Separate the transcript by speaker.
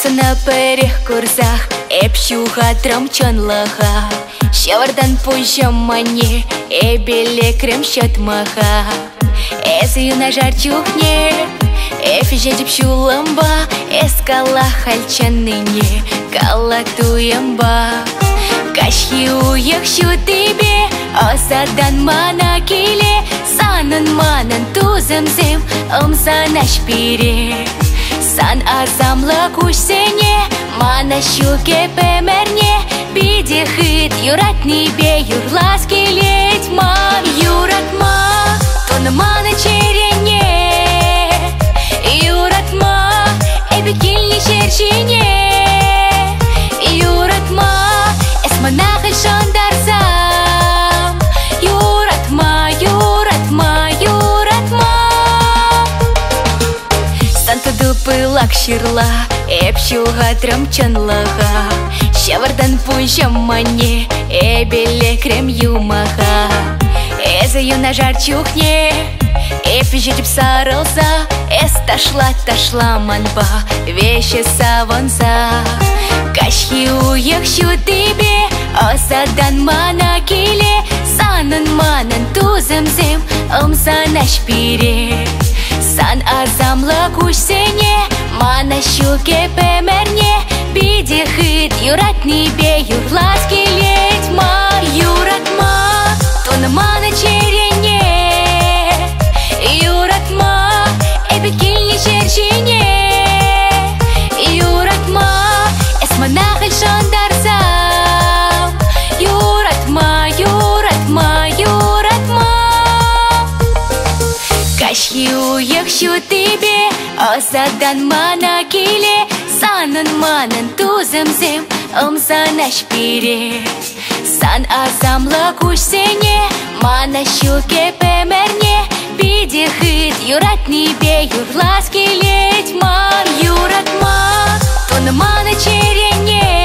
Speaker 1: Сана перекурсах, эпщуха трамчанлаха. Щавардан пущам мане, эбеле кремщат маха. Эзию на жар чухне, эфижедип шуламба. Эскала хальчаныне, калатуямба. Кашхи уяхшу тебе, осадан мана киле. Санан манан тузымзем, ымсанаш пире. Сан азамлы кушсене, мана щуке пемерне. Бидехит юратни бе юрлас келеть ман. Юратма, тон мана черене. Юратма, эбекильни черчине. Юратма, эсманахы шондарзам. Юратма, юратма, юратма. Пылак ширла, эпщуга трамчанлаха. Щавардан пунщам мане, эбеле крем юмаха. Эзаю на жар чухне, эпижедип сарылса. Ташла манба, вещи саванса. Кашхи уяхшу тебе, осадан мана киле. Санан манан тузымзем, ымсанаш пире. Сан азамлы кушсене, мана щуке пемерне. Бидехит юратни бе юрлас келеть ман. Юратма, тон мана черене. Юратма, эбекильни черчине. Юратма, эсманахаль шондарзам. Юратма, юратма, юратма. Кашхи уяхшу тебе, осадан мана киле. Санан манан тузымзем, ымсанаш пире. Сан азамлы кушсене, мана щуке пемерне. Бидехит юратни бе юрлас келеть ман. Юратма, тон мана черене.